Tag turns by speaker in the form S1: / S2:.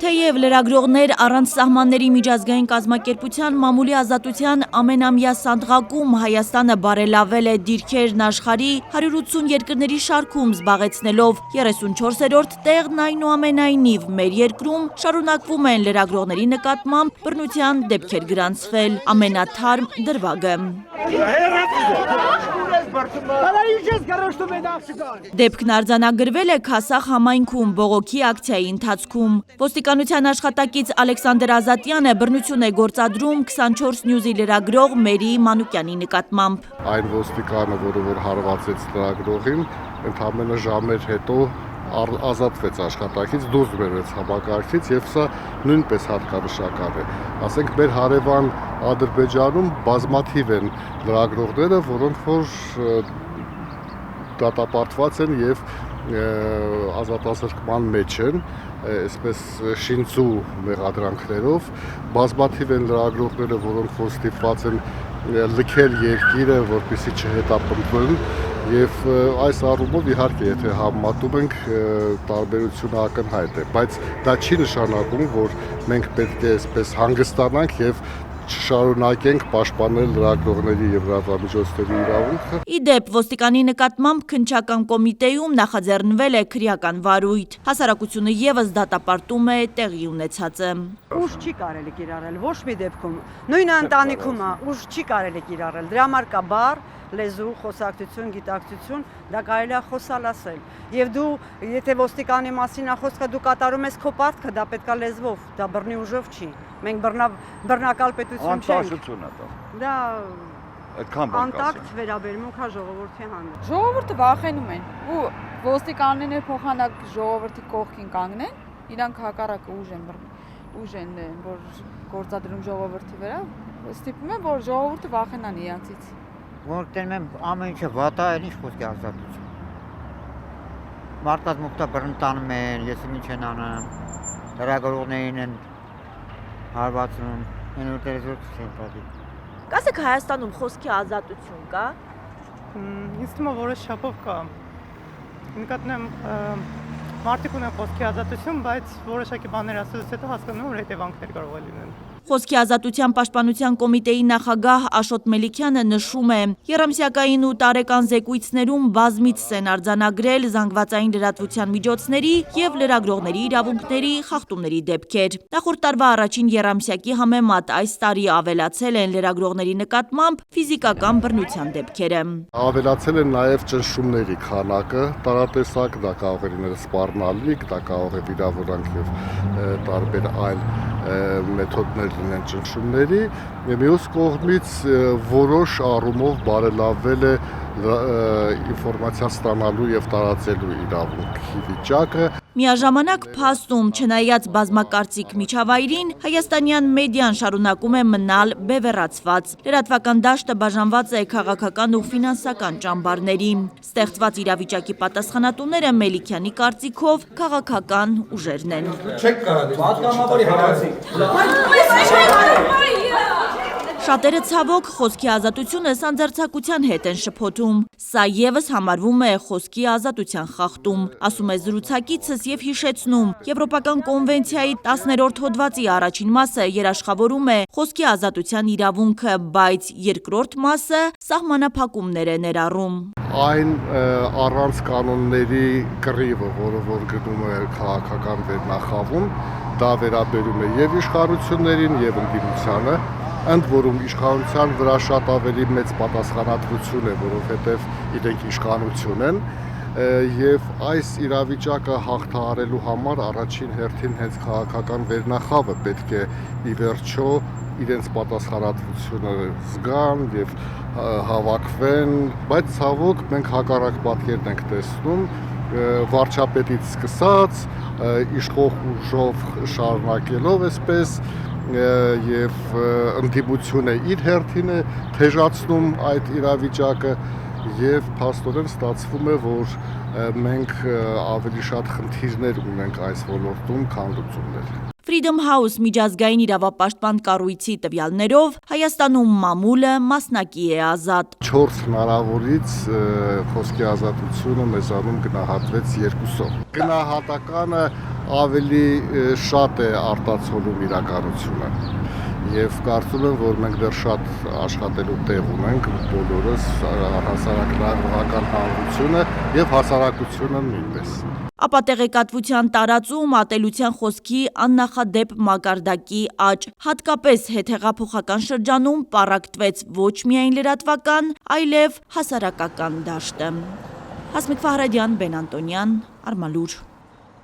S1: Թեև լրագրողներ առանց սահմանների միջազգային կազմակերպության մամուլի ազատության ամենամյա սանդղակում Հայաստանը բարելավել է դիրքերն աշխարհի 180 երկրների շարքում զբաղեցնելով 34-րդ տեղն, այնուամենայնիվ մեր երկրում շարունակվում են լրագրողների նկատմամբ բռնության դեպքեր գրանցվել, ամենաթարմ դրվագը։ Դեպքն արձանագրվել է Քասախ համայնքում բողոքի ակցիայի ընթացքում։ Ոստիկանության աշխատակից Ալեքսանդր Ազատյանը բռնություն է գործադրում 24 News-ի լրագրող Մերի Մանուկյանի նկատմամբ։
S2: Այն ոստիկանը, որ հարվածեց լրագրողին, ընդամենը ժամեր հետո ազատվեց աշխատակից, դուրս բերվեց համակարգից եւ սա նույնպես հատկանշական է։ Ասենք մեր հարևան Ադրբեջանում բազմաթիվ են լրագրողները, որոնք որ դատապարտված են եւ ազատազրկման մեջ են, այսպես շինծու մեղադրանքներով, բազմաթիվ են լրագրողները, որոնք որ ստիպված են լքել երկիրը, որպեսզի չհետապնդվեն, եւ այս առումով իհարկե եթե համեմատում ենք տարբերությունը ակնհայտ է, բայց դա չի նշանակում, որ մենք պետք է այսպես հանգստանանք եւ չշարունակենք պաշտպանել լրագրողների եւ լրատվամիջոցների իրավունքը։
S1: Իդեպ ոստիկանի նկատմամբ քննչական կոմիտեում նախաձեռնվել է քրեական վարույթ։ Հասարակությունը եւս դատապարտում է տեղի ունեցածը։
S3: Ուժ չի կարելի կիրառել, ոչ մի դեպքում։ Նույն ընտանիքում ուժ չի կարելի կիրառել։ Դրա համար կա բառ, լեզու, խոսակցություն, գիտակցություն, դա կարելի է խոսալ ասել։ Եվ դու, եթե ոստիկանի մասին խոսքը դու կատարում ես քո պարտքը, դա պետքա լեզվով, դա բռնի ուժով չի։ Մենք բռնակալ պետություն չենք։
S4: Անտաշություն է դա։ Այդքան բան
S3: անտակտ վերաբերմունք է ժողովրդի հանդեպ։
S5: Ժողովուրդը վախենում են ու ոստիկանները փոխանակ ժողովրդի կողքին կանգնեն, իրանք հակառակը ուժ են որ գործադրում ժողովրդի վրա, ստիպում են որ ժողովուրդը վախենան իրանցից։
S6: Որոնք տենում են ամեն ինչը վատա է, ինչ խոսքի ազատություն։ Մարդկանց մուտքը բռնտանում են, ես ինչ են անում, լրագրողներին են հարվածում, այնուհետև չեն տալի։
S1: Կասեք Հայաստանում խոսքի ազատություն կա։
S7: Ինձ թվում է որոշ չափով կա։ Նկատում եմ մարդիկ ունեն խոսքի ազատություն, բայց որոշակի բաներ ասելուց հետո հասկանում որ հետևանքներ կարող է լինել։
S1: Խոսքի ազատության պաշտպանության կոմիտեի նախագահ Աշոտ Մելիքյանը նշում է, երամսյակային ու տարեկան զեկույցներում բազմիցս են արձանագրել զանգվածային լրատվության միջոցների եւ լրագրողների իրավունքների խախտումների դեպքեր։ Նախորդ տարվա առաջին երամսյակի համեմատ այս տարի ավելացել են լրագրողների նկատմամբ ֆիզիկական բռնության դեպքերը։
S2: Ավելացել են նաեւ ճնշումների քանակը, տարատեսակ, դա կարող է լինել սպառնալիք, դա կարող է վիրավորանք եւ տարբեր այլ մեթոդներ լինեն ճնշումների, մյուս կողմից որոշ առումով բարելավվել է ինֆորմացիա ստանալու եւ տարածելու իրավունքի վիճակը։
S1: Միաժամանակ փաստում, չնայած բազմակարծիք միջավայրին, հայաստանյան մեդիան շարունակում է մնալ բևեռացված։ Լրատվական դաշտը բաժանված է քաղաքական ու ֆինանսական ճամբարների։ Ստեղծված իրավիճակի պատասխանատուները Մելիքյանի կարծիքով քաղաքական ուժերն են։
S8: Չեք կարող պատգամավորի հարցի։
S1: Շատերը ցավոք խոսքի ազատությունը սանձարձակության հետ են շփոթում։ Սա եւս համարվում է խոսքի ազատության խախտում, ասում է զրուցակիցս եւ հիշեցնում։ Եվրոպական կոնվենցիայի 10-րդ հոդվածի առաջին մասը երաշխավորում է խոսքի ազատության իրավունքը, բայց երկրորդ մասը սահմանափակումներ է ներառում։
S2: Այն առանց կանոնների կռիվը, որը որ գնում է քաղաքական վերնախավում, դա վերաբերում է եւ իշխանություններին եւ ընդդիմությանը, ընդ որում իշխանության վրա շատ ավելի մեծ պատասխանատվություն է, որովհետեւ իրենք իշխանություն են, եւ այս իրավիճակը հաղթահարելու համար առաջին հերթին հենց քաղաքական վերնախավը պետք է ի վերջո իրենց պատասխանատվությունը զգան եւ հավաքվեն, բայց ցավոք մենք հակառակ պատկերն ենք տեսնում, վարչապետից սկսած իշխող ուժով շարունակելով այսպես եւ ընդդիմությունը իր հերթին է թեժացնում այդ իրավիճակը եւ փաստորեն ստացվում է, որ մենք ավելի շատ խնդիրներ ունենք այս ոլորտում, քան լուծումներ։
S1: Freedom House միջազգային իրավապաշտպան կառույցի տվյալներով Հայաստանում մամուլը մասնակի է ազատ։
S2: 4 հնարավորից խոսքի ազատությունը մեզանում գնահատվեց 2-ով։ Գնահատականը ավելի շատ է արտացոլում իրականությունը։ Եվ կարծում եմ, որ մենք դեռ շատ աշխատելու տեղ ունենք բոլորս հասարակական հանրությունը եւ հասարակությունը նույնպես։
S1: Ապա տեղեկատվության տարածում ատելության խոսքի աննախադեպ մակարդակի աճ, հատկապես հետհեղափոխական շրջանում պառակտվեց ոչ միայն լրատվական, այլև հասարակական դաշտը։ Հասմիկ Ֆահրադյան, Բեն Անտոնյան, Արմալուր։